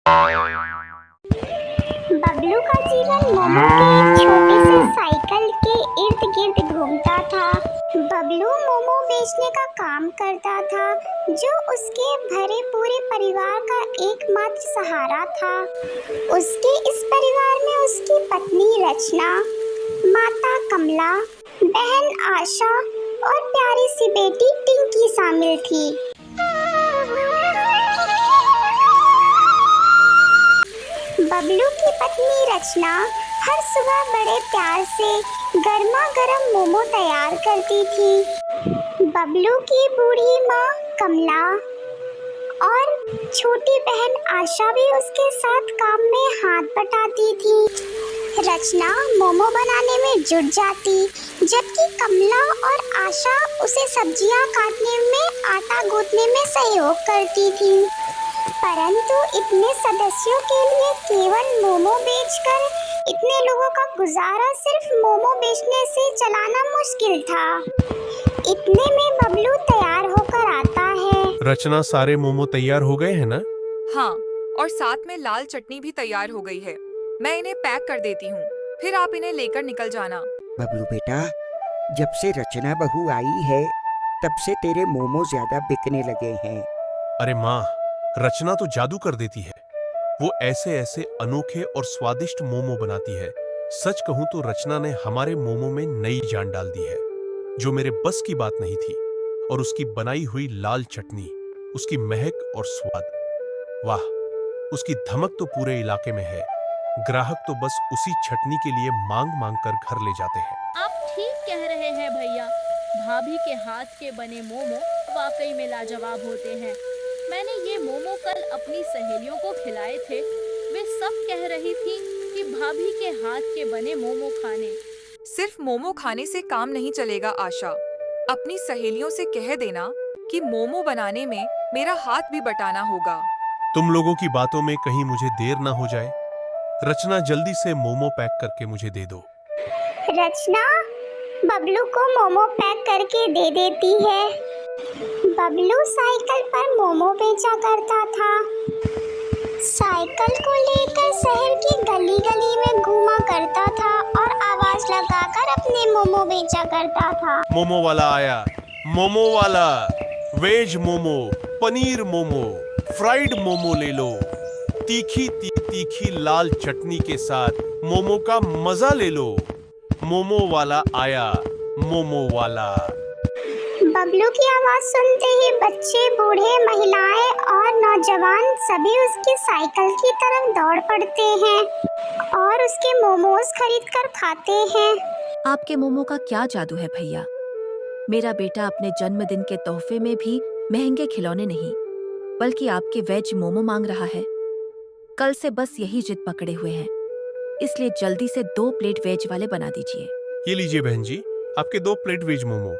बबलू का जीवन मोमो के एक छोटे से साइकिल के इर्द गिर्द घूमता था। बबलू मोमो बेचने का काम करता था, जो उसके भरे पूरे परिवार का एकमात्र सहारा था। उसके इस परिवार में उसकी पत्नी रचना, माता कमला, बहन आशा और प्यारी सी बेटी टिंकी शामिल थी। बबलू की पत्नी रचना हर सुबह बड़े प्यार से गर्मा गर्म मोमो तैयार करती थी। बबलू की बूढ़ी माँ कमला और छोटी बहन आशा भी उसके साथ काम में हाथ बटाती थी। रचना मोमो बनाने में जुट जाती, जबकि कमला और आशा उसे सब्जियां काटने में, आटा गूंथने में सहयोग करती थी। परंतु इतने सदस्यों के लिए केवल मोमो बेचकर इतने लोगों का गुजारा सिर्फ मोमो बेचने से चलाना मुश्किल था। इतने में बबलू तैयार होकर आता है। रचना, सारे मोमो तैयार हो गए हैं ना? हाँ, और साथ में लाल चटनी भी तैयार हो गई है। मैं इन्हें पैक कर देती हूँ, फिर आप इन्हें लेकर निकल जाना। बबलू बेटा, जब से रचना बहू आई है तब से तेरे मोमो ज्यादा बिकने लगे हैं। अरे माँ, रचना तो जादू कर देती है। वो ऐसे ऐसे अनोखे और स्वादिष्ट मोमो बनाती है। सच कहूं तो रचना ने हमारे मोमो में नई जान डाल दी है, जो मेरे बस की बात नहीं थी। और उसकी बनाई हुई लाल चटनी, उसकी महक और स्वाद, वाह, उसकी धमक तो पूरे इलाके में है। ग्राहक तो बस उसी चटनी के लिए मांग मांग कर घर ले जाते हैं। आप ठीक कह रहे हैं भैया, भाभी के हाथ के बने मोमो वाकई में लाजवाब होते हैं। मैंने ये मोमो कल अपनी सहेलियों को खिलाए थे। वे सब कह रही थी कि भाभी के हाथ के बने मोमो खाने। सिर्फ मोमो खाने से काम नहीं चलेगा आशा। अपनी सहेलियों से कह देना कि मोमो बनाने में मेरा हाथ भी बटाना होगा। तुम लोगों की बातों में कहीं मुझे देर ना हो जाए। रचना, जल्दी से मोमो पैक करके मुझे दे दो। रचना बबलू को मोमो पैक करके दे देती है। बबलू साइकिल पर मोमो बेचा करता था। साइकिल को लेकर शहर की गली गली में घूमा करता था और आवाज लगाकर अपने मोमो बेचा करता था। मोमो वाला आया, मोमो वाला, वेज मोमो, पनीर मोमो, फ्राइड मोमो ले लो, तीखी तीखी लाल चटनी के साथ मोमो का मजा ले लो। मोमो वाला आया, मोमो वाला। बबलू की आवाज सुनते ही बच्चे, बूढ़े, महिलाएं और नौजवान सभी उसकी साइकिल की तरफ दौड़ पड़ते हैं और उसके मोमोज खरीद कर खाते हैं। आपके मोमो का क्या जादू है भैया। मेरा बेटा अपने जन्मदिन के तोहफे में भी महंगे खिलौने नहीं, बल्कि आपके वेज मोमो मांग रहा है। कल से बस यही जिद पकड़े हुए हैं, इसलिए जल्दी से 2 प्लेट वेज वाले बना दीजिए। ये लीजिए बहन जी, आपके 2 प्लेट वेज मोमो।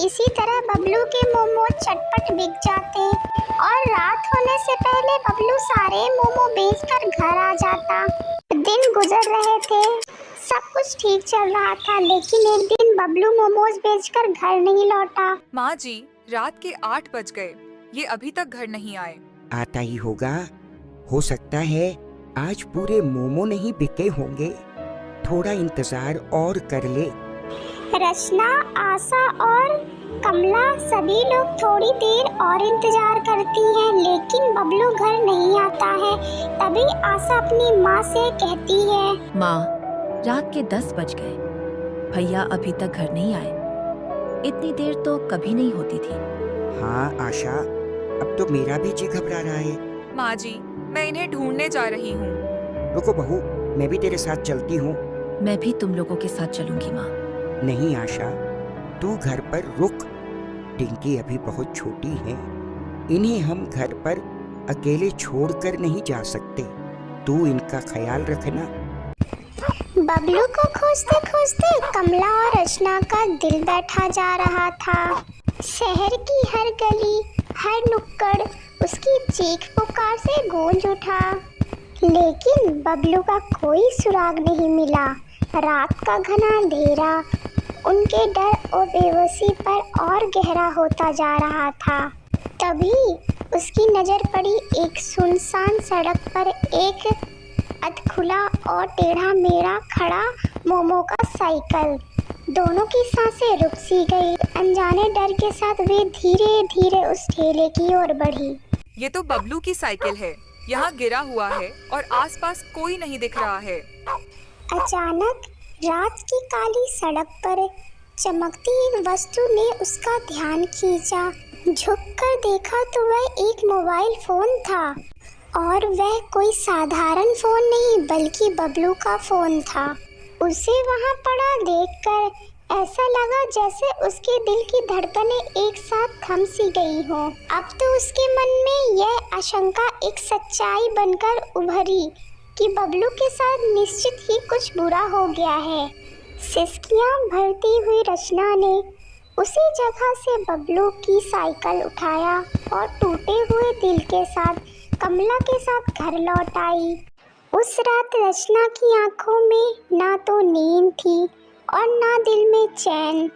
इसी तरह बबलू के मोमो चटपट बिक जाते और रात होने से पहले बबलू सारे मोमो बेचकर घर आ जाता। दिन गुजर रहे थे, सब कुछ ठीक चल रहा था, लेकिन एक दिन बबलू मोमोज बेचकर घर नहीं लौटा। माँ जी, रात के 8 बज गए, ये अभी तक घर नहीं आए। आता ही होगा, हो सकता है आज पूरे मोमो नहीं बिके होंगे। थोड़ा इंतजार और कर ले। रचना, आशा और कमला सभी लोग थोड़ी देर और इंतजार करती हैं, लेकिन बबलू घर नहीं आता है। तभी आशा अपनी माँ से कहती है, माँ, रात के 10 बज गए, भैया अभी तक घर नहीं आए। इतनी देर तो कभी नहीं होती थी। हाँ आशा, अब तो मेरा भी जी घबरा रहा है। माँ जी, मैं इन्हें ढूंढने जा रही हूँ। रुको बहू, मैं भी तेरे साथ चलती हूँ। मैं भी तुम लोगों के साथ चलूंगी माँ। नहीं आशा, तू घर पर रुक। टिंकी अभी बहुत छोटी है, इन्हें हम घर पर अकेले छोड़कर नहीं जा सकते। तू इनका ख्याल रखना। बबलू को खोजते खोजते कमला और रचना का दिल बैठा जा रहा था। शहर की हर गली, हर नुक्कड़ उसकी चीख पुकार से गूंज उठा, लेकिन बबलू का कोई सुराग नहीं मिला। रात का घना अंधेरा उनके डर और बेबसी पर और गहरा होता जा रहा था। तभी उसकी नज़र पड़ी एक सुनसान सड़क पर एक अधखुला और टेढ़ा मेढ़ा खड़ा मोमो का साइकिल। दोनों की सांसें रुक सी गई। अनजाने डर के साथ वे धीरे धीरे उस ठेले की ओर बढ़ी। ये तो बबलू की साइकिल है। यहाँ गिरा हुआ है और आसपास कोई नहीं दिख रहा है। अचानक रात की काली सड़क पर चमकती एक वस्तु ने उसका ध्यान खींचा। झुककर देखा तो वह एक मोबाइल फोन था, और वह कोई साधारण फोन नहीं बल्कि बबलू का फोन था। उसे वहां पड़ा देखकर ऐसा लगा जैसे उसके दिल की धड़कनें एक साथ थम सी गई हो। अब तो उसके मन में यह आशंका एक सच्चाई बनकर उभरी कि बबलू के साथ निश्चित ही कुछ बुरा हो गया है। सिसकियां भरती हुई रचना ने उसी जगह से बबलू की साइकिल उठाया और टूटे हुए दिल के साथ कमला के साथ घर लौट आई। उस रात रचना की आंखों में ना तो नींद थी और ना दिल में चैन।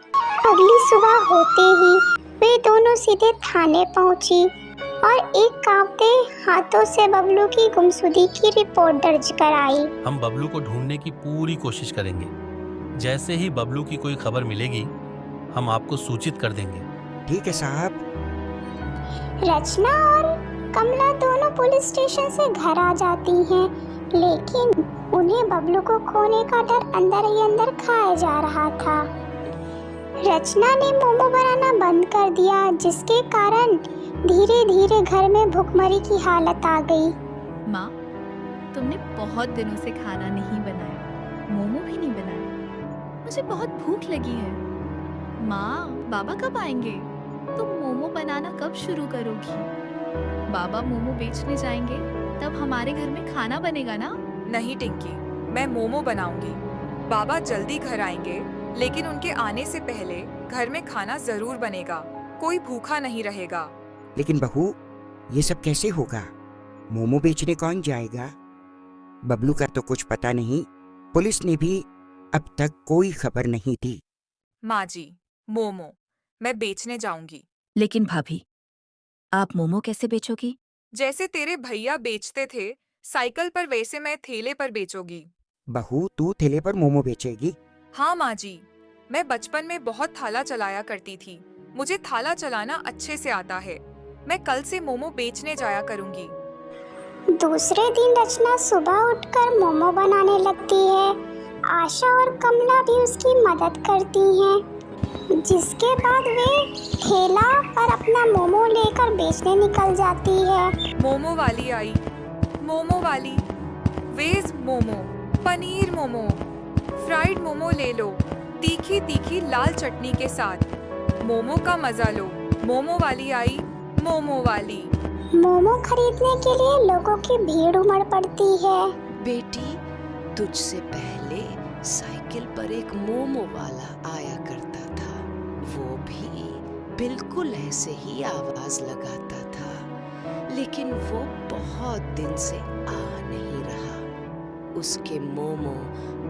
अगली सुबह होते ही वे दोनों सीधे थाने पहुंची और एक कांपते हाथों से बबलू की गुमशुदगी की रिपोर्ट दर्ज कराई। हम बबलू को ढूंढने की पूरी कोशिश करेंगे। जैसे ही बबलू की कोई खबर मिलेगी हम आपको सूचित कर देंगे। ठीक है साहब। रचना और कमला दोनों पुलिस स्टेशन से घर आ जाती हैं, लेकिन उन्हें बबलू को खोने का डर अंदर ही अंदर खाया जा रहा था। रचना ने मोमो बनाना बंद कर दिया, जिसके कारण धीरे धीरे घर में भूखमरी की हालत आ गई। माँ, तुमने बहुत दिनों से खाना नहीं बनाया, मोमो भी नहीं बनाया। मुझे बहुत भूख लगी है। माँ, बाबा कब आएंगे? तुम मोमो बनाना कब शुरू करोगी? बाबा मोमो बेचने जाएंगे तब हमारे घर में खाना बनेगा ना? नहीं टिंकी, मैं मोमो बनाऊंगी। बाबा जल्दी घर आएंगे, लेकिन उनके आने से पहले घर में खाना जरूर बनेगा। कोई भूखा नहीं रहेगा। लेकिन बहू, ये सब कैसे होगा? मोमो बेचने कौन जाएगा? बबलू का तो कुछ पता नहीं। पुलिस ने भी अब तक कोई खबर नहीं दी। माँ जी, मोमो मैं बेचने जाऊंगी। लेकिन भाभी, आप मोमो कैसे बेचोगी? जैसे तेरे भैया बेचते थे साइकिल पर, वैसे मैं ठेले पर बेचोगी। बहू, तू ठेले पर मोमो बेचेगी? हाँ माँ जी, मैं बचपन में बहुत थाला चलाया करती थी। मुझे थाला चलाना अच्छे से आता है। मैं कल से मोमो बेचने जाया करूंगी। दूसरे दिन रचना सुबह उठकर मोमो बनाने लगती है। आशा और कमला भी उसकी मदद करती हैं, जिसके बाद वे ठेला पर अपना मोमो लेकर बेचने निकल जाती है। मोमो वाली आई, मोमो वाली, वेज मोमो, पनीर मोमो, फ्राइड मोमो ले लो, तीखी तीखी लाल चटनी के साथ। मोमो का मजा लो। मोमो वाली आई, मोमो वाली। मोमो खरीदने के लिए लोगों की भीड़ उमड़ पड़ती है। बेटी, तुझसे पहले साइकिल पर एक मोमो वाला आया करता था। वो भी बिल्कुल ऐसे ही आवाज लगाता था, लेकिन वो बहुत दिन से आ नहीं रहा। उसके मोमो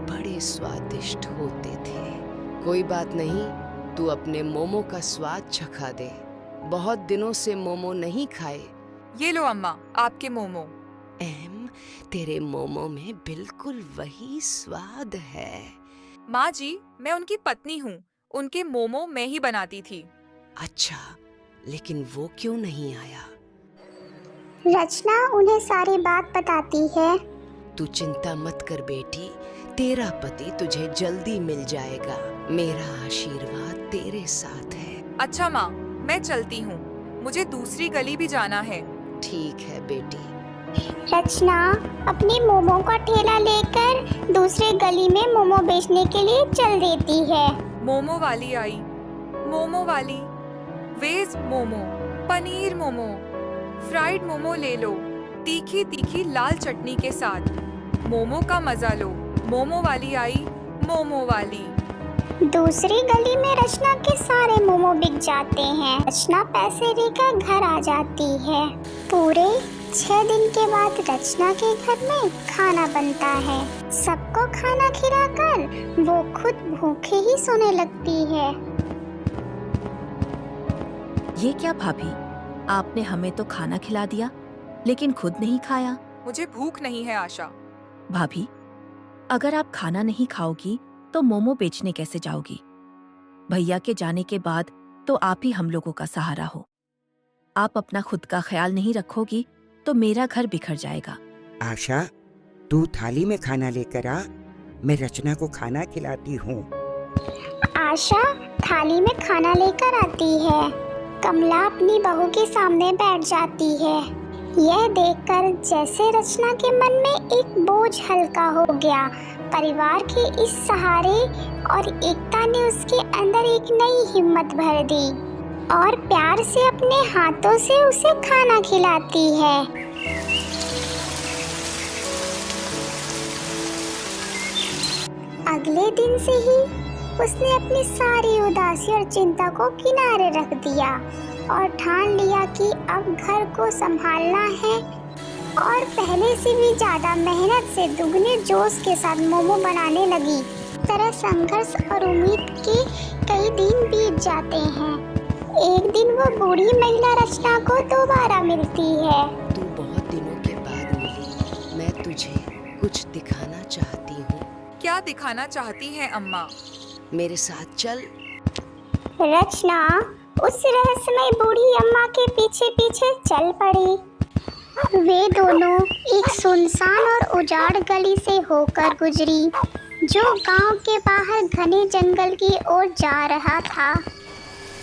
बड़े स्वादिष्ट होते थे। कोई बात नहीं, तू अपने मोमो का स्वाद चखा दे। बहुत दिनों से मोमो नहीं खाए। ये लो अम्मा, आपके मोमो। तेरे मोमो में बिल्कुल वही स्वाद है। माँ जी, मैं उनकी पत्नी हूँ। उनके मोमो मैं ही बनाती थी। अच्छा, लेकिन वो क्यों नहीं आया? रचना उन्हें सारी बात बताती है। तू चिंता मत कर बेटी, तेरा पति तुझे जल्दी मिल जाएगा। मेरा आशीर्वाद तेरे साथ है। अच्छा माँ, मैं चलती हूँ। मुझे दूसरी गली भी जाना है। ठीक है बेटी। रचना अपनी मोमो का ठेला लेकर दूसरे गली में मोमो बेचने के लिए चल देती है। मोमो वाली आई, मोमो वाली, वेज मोमो, पनीर मोमो, फ्राइड मोमो ले लो, तीखी तीखी लाल चटनी के साथ। मोमो का मजा लो। मोमो वाली आई, मोमो वाली। दूसरी गली में रचना के सारे मोमो बिक जाते हैं। रचना पैसे लेकर घर आ जाती है। पूरे 6 दिन के बाद रचना के घर में खाना बनता है। सबको खाना खिलाकर वो खुद भूखे ही सोने लगती है। ये क्या भाभी, आपने हमें तो खाना खिला दिया, लेकिन खुद नहीं खाया। मुझे भूख नहीं है आशा। भाभी, अगर आप खाना नहीं खाओगी तो मोमो बेचने कैसे जाओगी? भैया के जाने के बाद तो आप ही हम लोगों का सहारा हो। आप अपना खुद का ख्याल नहीं रखोगी तो मेरा घर बिखर जाएगा। आशा, तू थाली में खाना लेकर आ, मैं रचना को खाना खिलाती हूँ। आशा थाली में खाना लेकर आती है। कमला अपनी बहू के सामने बैठ जाती है। यह देखकर जैसे रचना के मन में एक बोझ हल्का हो गया। परिवार के इस सहारे और एकता ने उसके अंदर एक नई हिम्मत भर दी और प्यार से अपने हाथों से उसे खाना खिलाती है। अगले दिन से ही उसने अपनी सारी उदासी और चिंता को किनारे रख दिया और ठान लिया कि अब घर को संभालना है और पहले से भी ज्यादा मेहनत से दुगने जोश के साथ मोमो बनाने लगी। तरह संघर्ष और उम्मीद के कई दिन बीत जाते हैं। एक दिन वो बूढ़ी महिला रचना को दोबारा मिलती है। तू बहुत दिनों के बाद मिली। मैं तुझे कुछ दिखाना चाहती हूँ। क्या दिखाना चाहती हैं अम्मा? मेरे साथ चल। रचना उस रहस्यमय बूढ़ी अम्मा के पीछे पीछे चल पड़ी। वे दोनों एक सुनसान और उजाड़ गली से होकर गुजरी जो गांव के बाहर घने जंगल की ओर जा रहा था।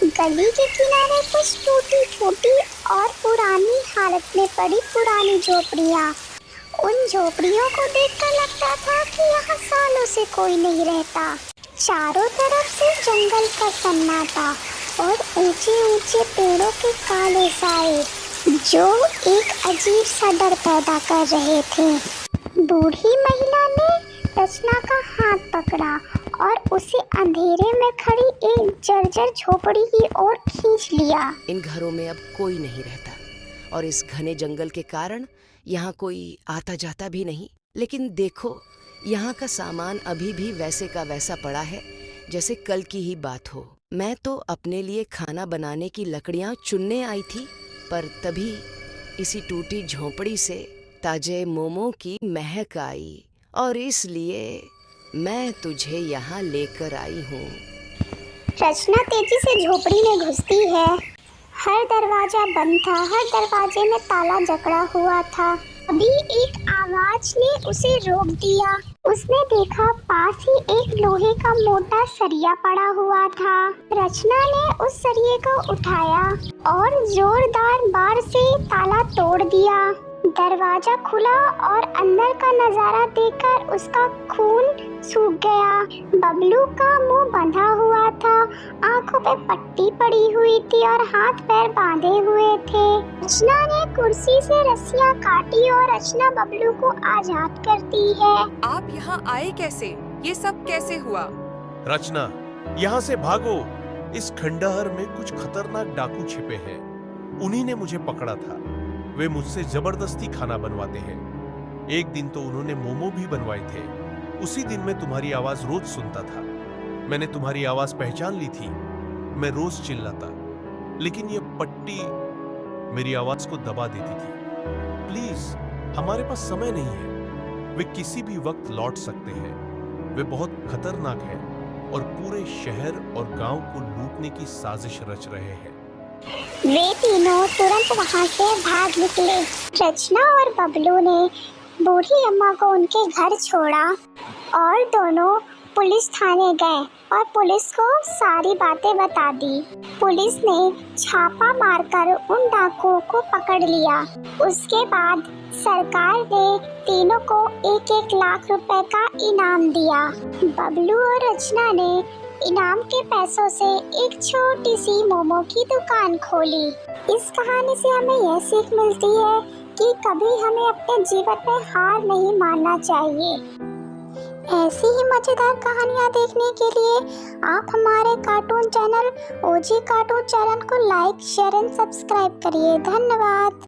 गली के किनारे कुछ टूटी फूटी और पुरानी हालत में पड़ी पुरानी झोपड़ियाँ। उन झोपड़ियों को देखकर लगता था कि यहाँ सालों से कोई नहीं रहता। चारों तरफ से जंगल का सन्नाटा और ऊंचे ऊंचे पेड़ों के काले साए जो एक अजीब सा डर पैदा कर रहे थे। बूढ़ी महिला ने रचना का हाथ पकड़ा और उसे अंधेरे में खड़ी एक जर्जर झोपड़ी की ओर खींच लिया। इन घरों में अब कोई नहीं रहता और इस घने जंगल के कारण यहाँ कोई आता जाता भी नहीं। लेकिन देखो, यहाँ का सामान अभी भी वैसे का वैसा पड़ा है जैसे कल की ही बात हो। मैं तो अपने लिए खाना बनाने की लकड़ियाँ चुनने आई थी, पर तभी इसी टूटी झोंपड़ी से ताजे मोमो की महक आई और इसलिए मैं तुझे यहाँ लेकर आई हूँ। रचना तेजी से झोपड़ी में घुसती है। हर दरवाजा बंद था, हर दरवाजे में ताला जकड़ा हुआ था। अभी एक आवाज ने उसे रोक दिया। उसने देखा पास ही एक लोहे का मोटा सरिया पड़ा हुआ था। रचना ने उस सरिये को उठाया और जोरदार बार से ताला तोड़ दिया। दरवाजा खुला और अंदर का नजारा देखकर उसका खून सूख गया। बबलू का मुंह बंधा हुआ था, आंखों पे पट्टी पड़ी हुई थी और हाथ पैर बांधे हुए थे। रचना ने कुर्सी से रस्सियां काटी और रचना बबलू को आजाद करती है। आप यहाँ आए कैसे? ये सब कैसे हुआ? रचना, यहाँ से भागो। इस खंडहर में कुछ खतरनाक डाकू छिपे हैं। उन्हीं ने मुझे पकड़ा था। वे मुझसे जबरदस्ती खाना बनवाते हैं। एक दिन तो उन्होंने मोमो भी बनवाए थे। उसी दिन मैं तुम्हारी आवाज रोज सुनता था। मैंने तुम्हारी आवाज पहचान ली थी। मैं रोज चिल्लाता, लेकिन ये पट्टी मेरी आवाज को दबा देती थी। प्लीज, हमारे पास समय नहीं है। वे किसी भी वक्त लौट सकते हैं। वे बहुत खतरनाक हैं और पूरे शहर और गांव को लूटने की साजिश रच रहे हैं। वे तीनों तुरंत वहां से भाग निकले। रचना और बबलू ने बूढ़ी अम्मा को उनके घर छोड़ा और दोनों पुलिस थाने गए और पुलिस को सारी बातें बता दी। पुलिस ने छापा मारकर उन डाकुओं को पकड़ लिया। उसके बाद सरकार ने तीनों को 1-1 लाख रुपए का इनाम दिया। बबलू और रचना ने इनाम के पैसों से एक छोटी सी मोमो की दुकान खोली। इस कहानी से हमें यह सीख मिलती है कि कभी हमें अपने जीवन में हार नहीं मानना चाहिए। ऐसी ही मजेदार कहानियाँ देखने के लिए आप हमारे कार्टून चैनल ओजी कार्टून चैनल को लाइक, शेयर एंड सब्सक्राइब करिए। धन्यवाद।